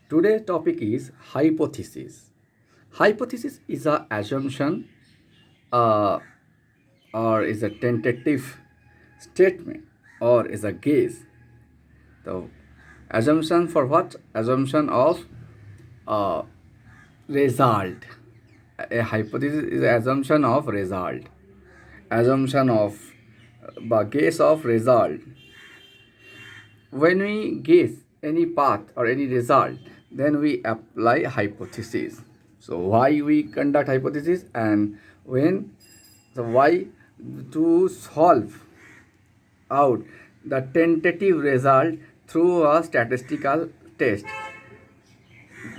Today's topic is hypothesis. Hypothesis is a assumption uh, or is a tentative statement or is a guess. The assumption for what? Assumption of uh, result. A hypothesis is an assumption of result. Assumption of guess of result. When we guess any path or any result, then we apply hypothesis. So why we conduct hypothesis and when, so why to solve out the tentative result through a statistical test.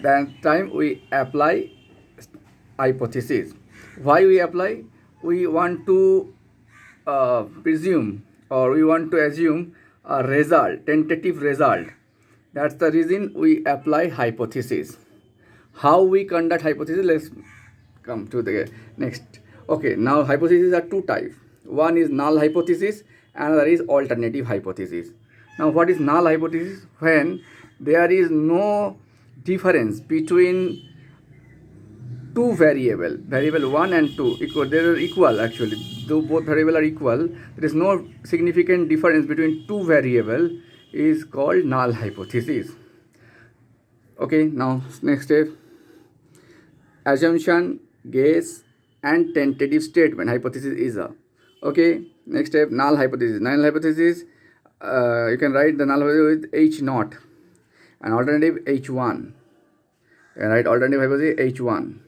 That time we apply hypothesis. Why we apply? We want to presume or we want to assume a result, tentative result. That's the reason we apply hypothesis. How we conduct hypothesis? Let's come to the next. Okay, now hypotheses are two types. One is null hypothesis, another is alternative hypothesis. Now, what is null hypothesis? When there is no difference between two variable 1 and 2 equal, they are equal actually, though both variable are equal, there is no significant difference between two variable is called null hypothesis. Okay, now next step, assumption, guess and tentative statement. Hypothesis is a, okay, next step, null hypothesis. You can write the null hypothesis with h naught and alternative h1. You can write alternative hypothesis h1.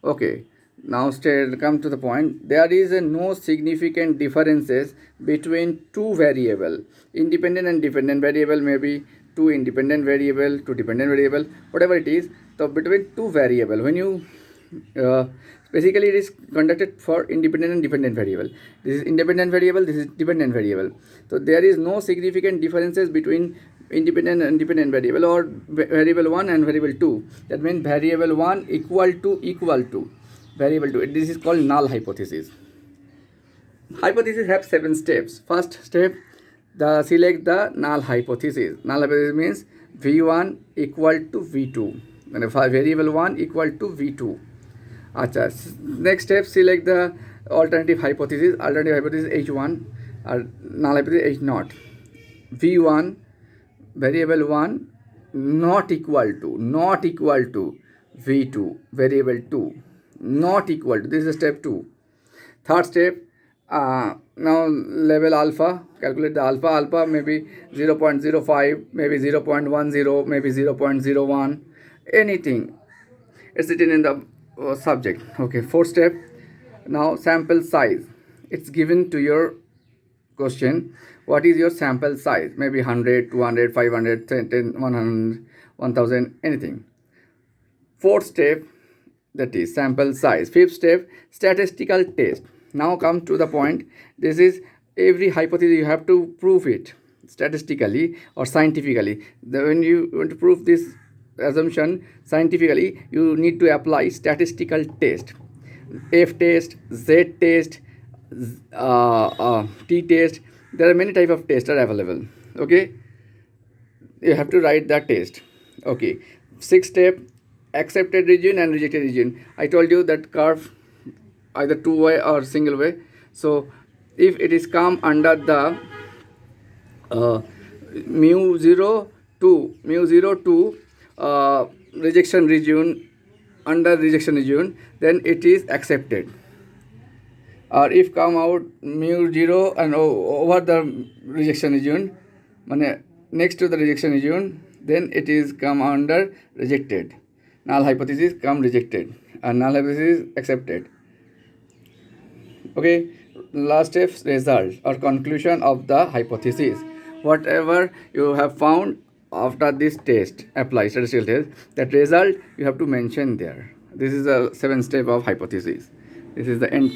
Okay, now come to the point. There is no significant differences between two variable, independent and dependent variable, maybe two independent variable, two dependent variable, whatever it is. So between two variable, when you basically it is conducted for independent and dependent variable. This is independent variable, this is dependent variable. So there is no significant differences between independent and dependent variable or variable 1 and variable 2. That means variable 1 equal to variable 2. This is called null hypothesis. Hypothesis have 7 steps. First step, select the null hypothesis. Null hypothesis means v1 equal to v2. And variable 1 equal to v2. Achha. Next step, select the alternative hypothesis. Alternative hypothesis h1 or null hypothesis h0. v1 variable 1 not equal to v2 variable 2 not equal to, this is step 2. Third step, now level alpha, calculate the alpha maybe 0.05, maybe 0.10, maybe 0.01, anything it's written in the subject. Okay, fourth step, now sample size. It's given to your question, what is your sample size? Maybe 100, 200, 500, 10, 100, 1000, anything. Fourth step, that is sample size. Fifth step, statistical test. Now come to the point. This is every hypothesis you have to prove it statistically or scientifically. When you want to prove this assumption scientifically, you need to apply statistical test. F test, Z test, T test. There are many type of tests are available. Okay, you have to write the test. Okay, sixth step, accepted region and rejected region. I told you that curve either two-way or single way. So if it is come under the mu0 to rejection region, under rejection region, then it is accepted. Or if come out mu0 and over the rejection region, next to the rejection region, then it is come under rejected. Null hypothesis come rejected and null hypothesis accepted. Okay, last step, result or conclusion of the hypothesis. Whatever you have found after this test, apply statistical test, that result you have to mention there. This is the 7th step of hypothesis. This is the entire